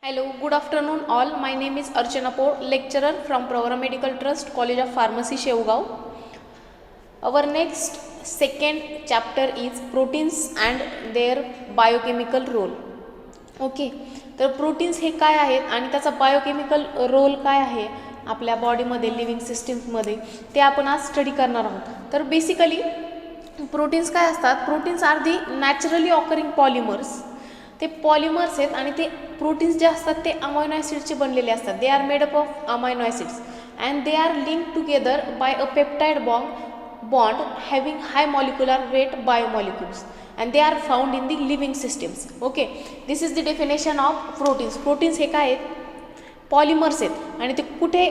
Hello, good afternoon all. My name is Archana Por, lecturer from Program Medical Trust, College of Pharmacy, Shevgaon. Our next second chapter is proteins and their biochemical role. Okay, तर proteins हे काय आहेत आणि त्याचा biochemical role काय आहे आपल्या बॉडीमध्ये, लिव्हिंग सिस्टीम्समध्ये, ते आपण आज स्टडी करणार आहोत. तर बेसिकली प्रोटीन्स काय असतात? Proteins are the naturally occurring polymers. ते पॉलिमर्स आहेत आणि ते प्रोटीन्स जे असतात ते अमायनो ॲसिडचे बनलेले असतात. They are made up of amino acids and they are link together by a peptide bond having high molecular weight biomolecules and they are found in the living systems. Okay, this is the definition of proteins. Proteins हे काय आहेत? Polymers आहेत आणि ते कुठे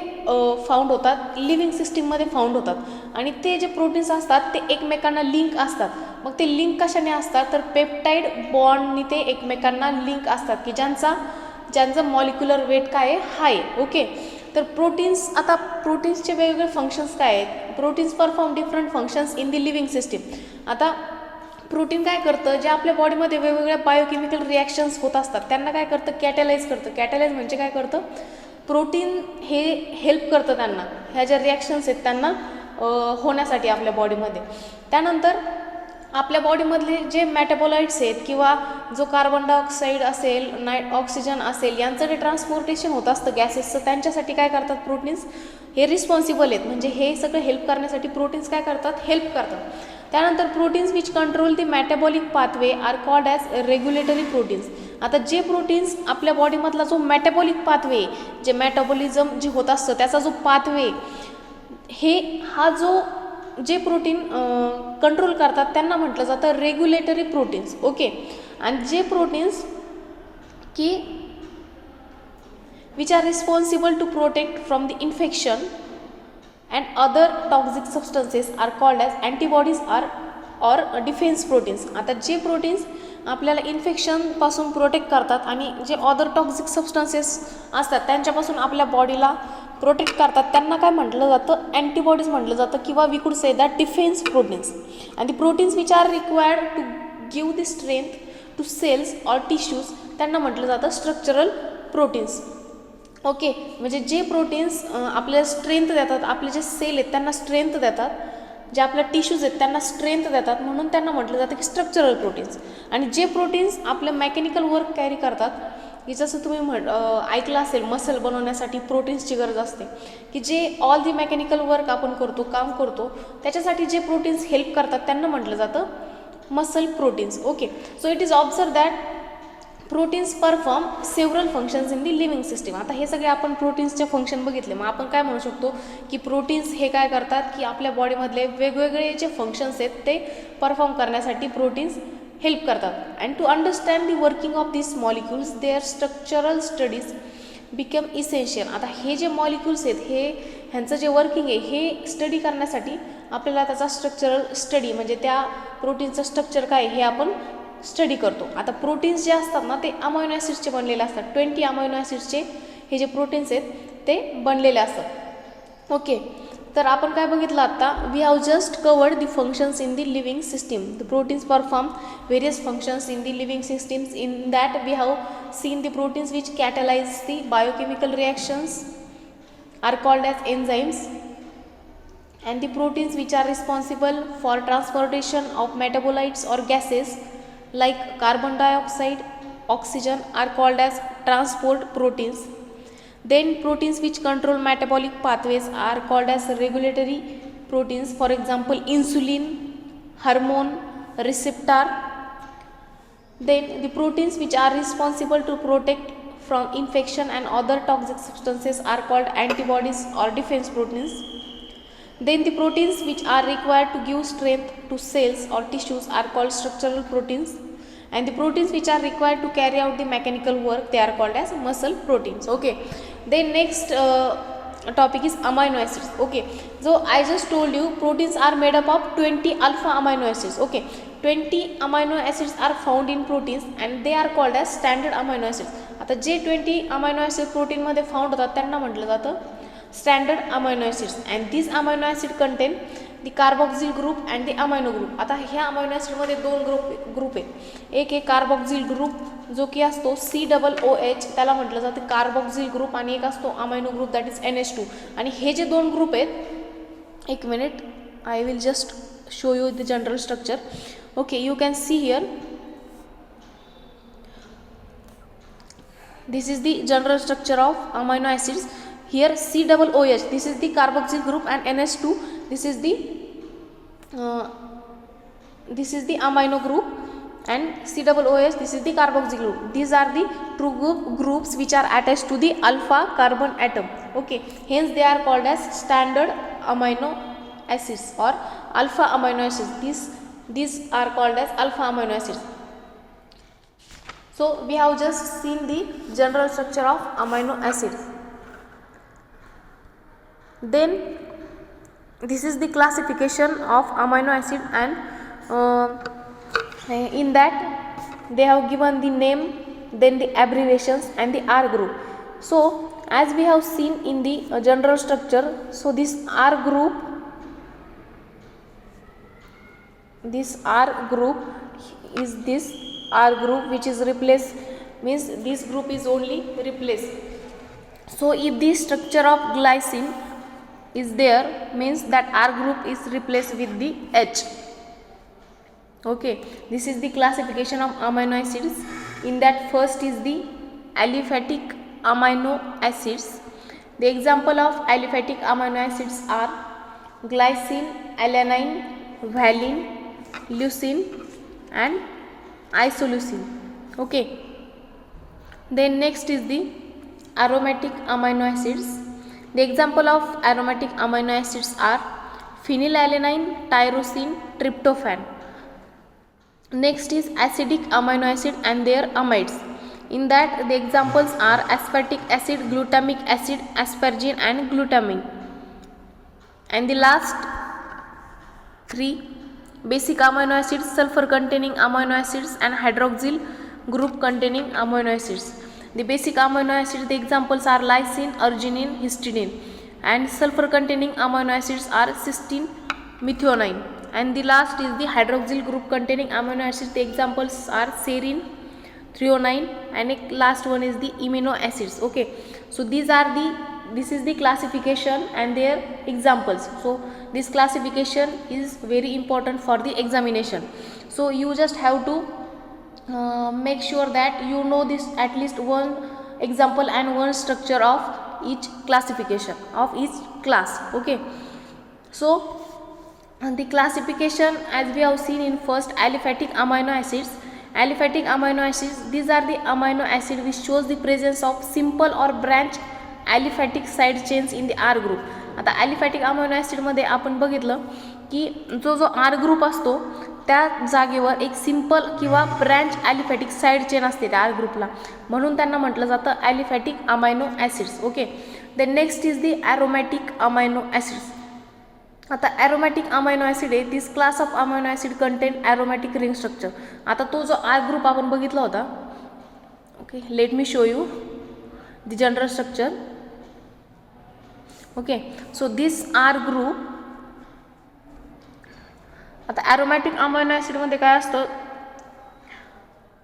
found होतात? Living सिस्टीममध्ये found होतात. आणि ते जे प्रोटीन्स असतात ते एकमेकांना लिंक असतात. मग ते लिंक कशाने असतात? तर पेप्टाइड बॉन्डनी ते एकमेकांना लिंक असतात की ज्यांचं मॉलिक्युलर वेट काय आहे? हाय. ओके, तर प्रोटीन्स, आता प्रोटीन्सचे वेगवेगळे फंक्शन्स काय आहेत? Proteins perform different functions in the living system. आता प्रोटीन काय करतं? जे आपल्या बॉडीमध्ये वेगवेगळ्या बायोकेमिकल रिॲक्शन्स होत असतात त्यांना काय करतं? कॅटलाइज करतं. कॅटलाइज म्हणजे काय करतं? प्रोटीन हे हेल्प करतं त्यांना, ह्या ज्या रिॲक्शन्स आहेत त्यांना होण्यासाठी आपल्या बॉडीमध्ये. त्यानंतर आपल्या बॉडीमधले जे मेटाबोलाइट्स आहेत किंवा जो कार्बन डायऑक्साईड असेल, ऑक्सिजन असेल, यांचं जे ट्रान्सपोर्टेशन होत असतं गॅसेसचं, त्यांच्यासाठी काय करतात? प्रोटीन्स हे रिस्पॉन्सिबल आहेत. म्हणजे हे सगळं हेल्प करण्यासाठी प्रोटीन्स काय करतात? हेल्प करतात. त्यानंतर proteins which control the metabolic pathway are called as regulatory proteins. आता जे प्रोटीन्स आपल्या बॉडीमधला जो मेटाबॉलिक पाथवे, जे मेटाबॉलिझम जे होत असतं त्याचा जो पाथवे, हा जो जे प्रोटीन कंट्रोल करतात त्यांना म्हटलं जातं रेग्युलेटरी प्रोटीन्स. ओके, आणि जे प्रोटीन्स की which are responsible to protect from the infection and other toxic substances are called as antibodies or defense proteins. आता जे प्रोटीन्स आपल्याला इन्फेक्शनपासून प्रोटेक्ट करतात आणि जे अदर टॉक्सिक सबस्टन्सेस असतात त्यांच्यापासून आपल्या बॉडीला प्रोटेक्ट करतात त्यांना काय म्हटलं जातं? अँटीबॉडीज म्हटलं जातं, किंवा we could say that defence proteins. आणि the proteins which are required to give the strength to cells or tissues त्यांना म्हटलं जातं स्ट्रक्चरल प्रोटीन्स. ओके, म्हणजे जे प्रोटीन्स आपल्याला स्ट्रेंथ देतात, आपले जे सेल आहेत त्यांना स्ट्रेंथ देतात, जे आपल्या टिश्यूज आहेत त्यांना स्ट्रेंथ देतात, म्हणून त्यांना म्हटलं जातं की स्ट्रक्चरल प्रोटीन्स. आणि जे प्रोटीन्स आपलं मेकॅनिकल वर्क कॅरी करतात, की जसं तुम्ही ऐकलं असेल मसल बनवण्यासाठी प्रोटीन्सची गरज असते, की जे ऑल दी मेकॅनिकल वर्क आपण करतो, काम करतो, त्याच्यासाठी जे प्रोटीन्स हेल्प करतात त्यांना म्हटलं जातं muscle proteins. Okay, so it is observe that proteins perform several functions in the living system. आता हे सगळे आपण प्रोटीन्सचे फंक्शन बघितले. मग आपण काय म्हणू शकतो की प्रोटीन्स हे काय करतात की आपल्या बॉडीमधले वेगवेगळे जे फंक्शन्स आहेत ते परफॉर्म करण्यासाठी प्रोटीन्स हेल्प करतात. And to understand the working of this molecules their structural studies become essential. आता हे जे मॉलिक्युल्स आहेत ह्यांचं जे वर्किंग आहे हे स्टडी करण्यासाठी आपल्याला त्याचा स्ट्रक्चरल स्टडी, म्हणजे त्या प्रोटीनचं स्ट्रक्चर काय हे आपण स्टडी करतो. आता प्रोटीन्स जे असतात ना ते अमायनो ॲसिड्सचे बनलेले असतात. 20 अमायनो ॲसिड्सचे हे जे प्रोटीन्स आहेत ते बनलेले असतात. ओके, तर आपण काय बघितलं आता? We have just covered the functions in the living system. The proteins perform various functions in the living systems. In that we have seen the proteins which catalyse the biochemical reactions are called as enzymes. and the proteins which are responsible for transportation of metabolites or gases like carbon dioxide, oxygen are called as transport proteins. Then proteins which control metabolic pathways are called as regulatory proteins. For example, insulin, hormone receptor. Then the proteins which are responsible to protect from infection and other toxic substances are called antibodies or defense proteins. Then the proteins which are required to give strength to cells or tissues are called structural proteins. And the proteins which are required to carry out the mechanical work, they are called as muscle proteins. Okay, then next topic is amino acids. Okay, so I just told you proteins are made up of 20 alpha amino acids. Okay, 20 amino acids are found in proteins and they are called as standard amino acids. आता जे 20 amino acid protein मध्ये found होतात त्यांना म्हटलं जातं standard amino acids. And this amino acid contain the carboxyl group and the amino group. आता ह्या amino ॲसिडमध्ये दोन ग्रुप आहेत. एक आहे कार्बॉक्झिल ग्रुप जो की असतो COOH, त्याला म्हटलं जातं कार्बोक्सिल ग्रुप, आणि एक असतो amino group that is NH2. आणि हे जे दोन ग्रुप आहेत, एक minute, I will just show you the general structure. Okay, you can see here, this is the general structure of amino acids. Here COOH, this is the carboxyl group, and NH2, this is the amino group, and COOH, this is the carboxyl group. These are the two groups which are attached to the alpha carbon atom. Okay, hence they are called as standard amino acids or alpha amino acids. These are called as alpha amino acids. So we have just seen the general structure of amino acids. Then this is the classification of amino acid, and in that they have given the name, then the abbreviations and the R group. So as we have seen in the general structure, so this R group is this R group which is replaced, means this group is only replaced. So if the structure of glycine is there, means that R group is replaced with the H. Okay, this is the classification of amino acids. In that, first is the aliphatic amino acids. The example of aliphatic amino acids are glycine, alanine, valine, leucine and isoleucine. Okay, then next is the aromatic amino acids. The example of aromatic amino acids are phenylalanine, tyrosine, tryptophan. Next is acidic amino acid and their amides. In that, the examples are aspartic acid, glutamic acid, asparagine and glutamine. And the last three basic amino acids, sulfur containing amino acids and hydroxyl group containing amino acids. The basic amino acids, the examples are lysine, arginine, histidine, and sulfur containing amino acids are cysteine, methionine. And the last is the hydroxyl group containing amino acids, the examples are serine, threonine, and last one is the amino acids. Okay, so this is the classification and their examples. So this classification is very important for the examination. So you just have to make sure that you know this at least one example and one structure of each classification of each class. Okay, so the classification, as we have seen in first, aliphatic amino acids. Aliphatic amino acids, these are the amino acid which shows the presence of simple or branch aliphatic side chains in the R group. आता aliphatic amino acid मध्ये आपण बघितलं की जो R group असतो त्या जागेवर एक सिंपल किंवा ब्रँच ॲलिफॅटिक साईड चेन असते त्या R ग्रुपला, म्हणून त्यांना म्हटलं जातं aliphatic amino acids. Okay, then next is the aromatic amino acids. आता ॲरोमॅटिक अमायनो ॲसिड आहे, this class of amino acid contain aromatic ring structure. आता तो जो R ग्रुप आपण बघितला होता, okay, let me show you the general structure. Okay, so this R group, आता aromatic amino ॲसिडमध्ये काय असतं,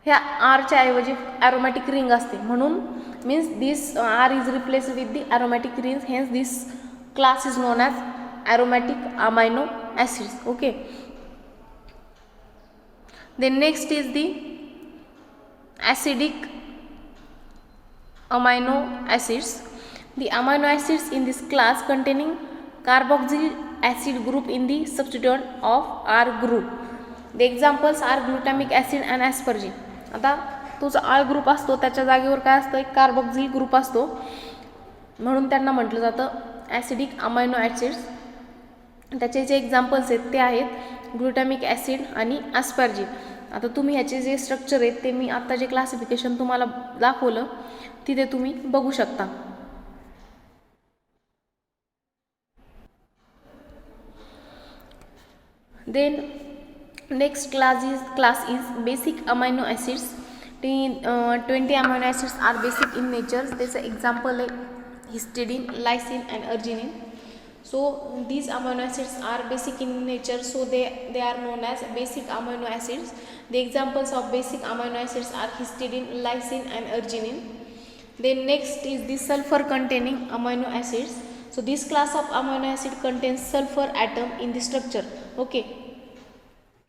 ह्या आरच्या ऐवजी ॲरोमॅटिक रिंग असते, म्हणून means this R is replace with the aromatic ring, hence this class is known as aromatic amino acids. Okay, then next is the acidic amino acids. The amino acids in this class containing carboxyl acid group in the substituent of R group. The examples are glutamic acid and asparagine. आता तो जो R group असतो त्याच्या जागेवर काय असतं, एक carboxyl group असतो, म्हणून त्यांना म्हटलं जातं ॲसिडिक अमायनो ॲसिड्स. त्याचे जे एक्झाम्पल्स आहेत ते आहेत ग्लुटामिक ॲसिड आणि ॲस्पार्जिन. आता तुम्ही ह्याचे जे स्ट्रक्चर आहेत ते मी आत्ता जे क्लासिफिकेशन तुम्हाला दाखवलं तिथे तुम्ही बघू शकता. Then next class is basic amino acids. 20 amino acids are basic in nature. There's an example like histidine, lysine and arginine. So these amino acids are basic in nature, so they are known as basic amino acids. The examples of basic amino acids are histidine, lysine and arginine. Then next is the sulfur containing amino acids. So this class of amino acid contains sulfur atom in the structure. Okay,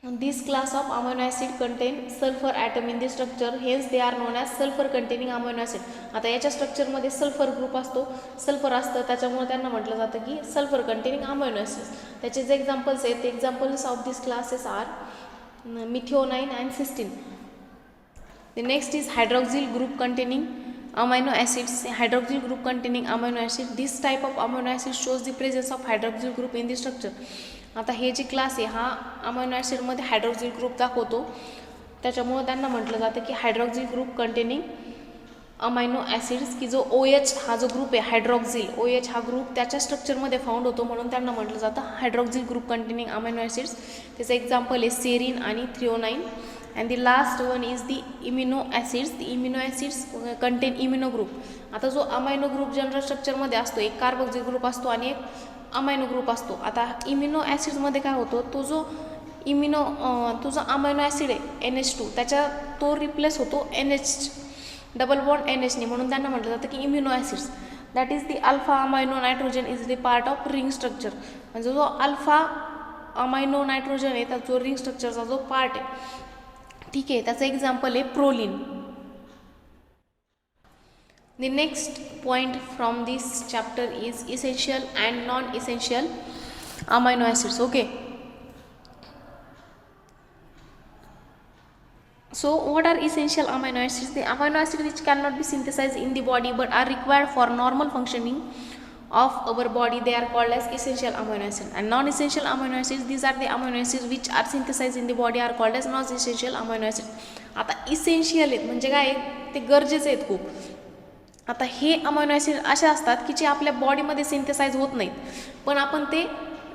this class of amino acid contain sulfur atom in the structure, hence they are known as sulfur containing amino acid. आता याच्या स्ट्रक्चरमध्ये sulphur group असतो, sulphur असतं, त्याच्यामुळे त्यांना म्हटलं जातं की सल्फर कंटेनिंग अमायनो ॲसिड्स. त्याचे जे एक्झाम्पल्स आहेत, ते examples of this classes are methionine and cysteine. The next is hydroxyl group containing amino acids. Hydroxyl group containing amino acid. This type of amino acid shows the presence of hydroxyl group in the structure. आता हे जे class आहे हा amino ॲसिडमध्ये hydroxyl group दाखवतो, त्याच्यामुळे त्यांना म्हटलं जातं की hydroxyl group containing amino acids, की जो OH हा जो ग्रुप आहे हायड्रॉक्सिल, OH हा ग्रुप त्याच्या स्ट्रक्चरमध्ये फाउंड होतो, म्हणून त्यांना म्हटलं जातं hydroxyl group containing amino acids. त्याचं एक्झाम्पल आहे सेरीन आणि threonine. And the last one is the imino acids. The imino acids contain imino group. आता जो अमायनो ग्रुप जनरल स्ट्रक्चरमध्ये असतो, एक कार्बोक्सिल ग्रुप असतो आणि एक अमायनो ग्रुप असतो. आता इम्युनो ॲसिड्समध्ये काय होतं, तो जो अमायनो ॲसिड आहे NH2, त्याच्या तो रिप्लेस होतो NH डबल बॉन्ड NHने, म्हणून त्यांना म्हटलं जातं की immuno acids. That is the alpha amino nitrogen is the part of ring structure. म्हणजे जो अल्फा अमायनो नायट्रोजन आहे, त्या जो रिंग स्ट्रक्चरचा जो पार्ट आहे, ठीक आहे, त्याचं एक्झाम्पल आहे proline. The next point from this chapter is essential and non-essential amino acids. Okay, so what are essential amino acids? The amino acids which cannot be synthesized in the body but are required for normal functioning of our body, they are called as essential amino acids. And non-essential amino acids, these are the amino acids which are synthesized in the body, are called as non-essential amino acids. आता essential आहेत म्हणजे काय, ते गरजेचे आहेत खूप. आता हे अमायनो ॲसिड असे असतात की जे आपल्या बॉडीमध्ये सिंथेसाइज होत नाहीत, पण आपण ते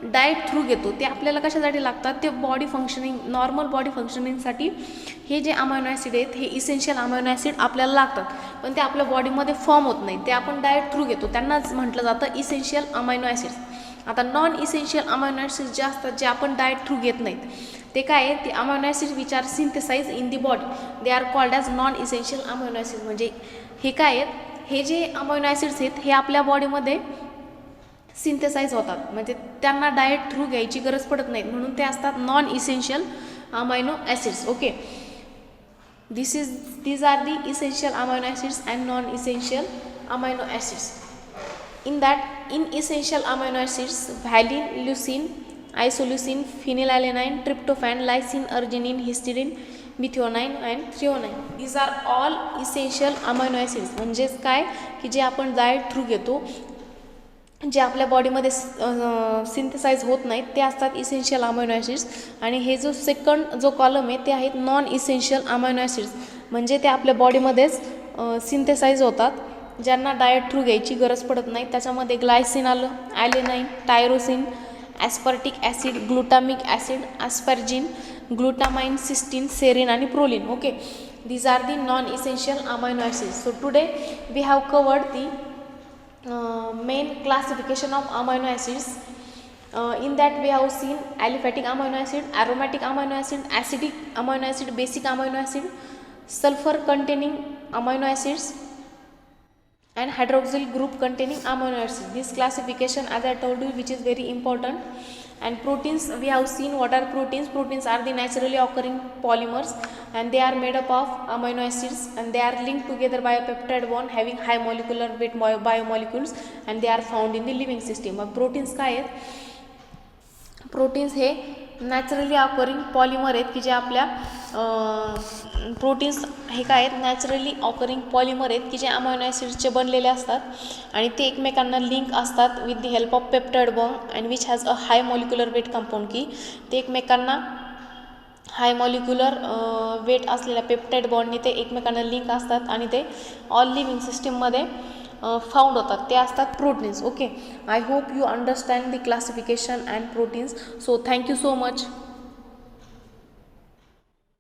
डाएट थ्रू घेतो. ते आपल्याला कशासाठी लागतात, ते बॉडी फंक्शनिंग, नॉर्मल बॉडी फंक्शनिंगसाठी हे जे अमायनो ॲसिड आहेत, हे इसेन्शियल अमायनो ॲसिड आपल्याला लागतात, पण ते आपल्या बॉडीमध्ये फॉर्म होत नाही, ते आपण डाएट थ्रू घेतो, त्यांनाच म्हटलं जातं इसेन्शियल अमायनो ॲसिड्स. आता नॉन इसेन्शियल अमायनो ॲसिड्स जे असतात, जे आपण डाएट थ्रू घेत नाहीत, ते काय आहे, ते amino acid which are synthesize in the body, they are called as non essential amino acid. म्हणजे हे काय आहेत, हे जे अमायनो ॲसिड्स आहेत हे आपल्या बॉडीमध्ये सिंथेसाइज होतात, म्हणजे त्यांना डाएट थ्रू घ्यायची गरज पडत नाही, म्हणून ते असतात non essential amino acids. Okay, these are the essential amino acids and non-essential amino acids. In essential amino acids, valine, leucine, isoleucine, phenylalanine, tryptophan, lysine, arginine, histidine, methionine and threonine. These are all essential amino acids. म्हणजेच काय की जे आपण diet through घेतो, जे आपल्या बॉडीमध्ये synthesise होत नाहीत, ते असतात इसेन्शियल अमायनो ॲसिड्स. आणि हे जो सेकंड जो कॉलम आहे ते आहेत नॉन इसेन्शियल अमायनो ॲसिड्स, म्हणजे ते आपल्या बॉडीमध्येच सिंथेसाइज होतात, ज्यांना डाएट थ्रू घ्यायची गरज पडत नाही. त्याच्यामध्ये ग्लायसिन आलं, alanine, tyrosine, aspartic acid, glutamic acid, asparagine, glutamine, cysteine, serine आणि proline. Okay, these are the non-essential amino acids. So today we have covered the main classification of amino acids. In that we have seen aliphatic amino acid, aromatic amino acid, acidic amino acid, basic amino acid, sulfur containing amino acids and hydroxyl group containing amino acids. This classification, as I told you, which is very important. And proteins, we have seen what are proteins. Proteins are the naturally occurring polymers and they are made up of amino acids and they are linked together by a peptide bond having high molecular weight biomolecules and they are found in the living system. मग proteins काय आहेत, proteins हे naturally occurring polymer आहेत की जे आपल्या proteins हे काय आहेत, नॅचरली ऑकरिंग पॉलिमर आहेत की जे अमायनो ॲसिड्सचे बनलेले असतात आणि ते एकमेकांना लिंक असतात with the help of peptide bond and which has a high molecular weight compound, की ते एकमेकांना हाय मॉलिक्युलर वेट असलेल्या पेप्टाइड बॉन्डने ते एकमेकांना लिंक असतात आणि ते ऑल लिव्हिंग सिस्टीममध्ये फाउंड होतात, ते असतात proteins. Okay, I hope you understand the classification and proteins. So thank you so much.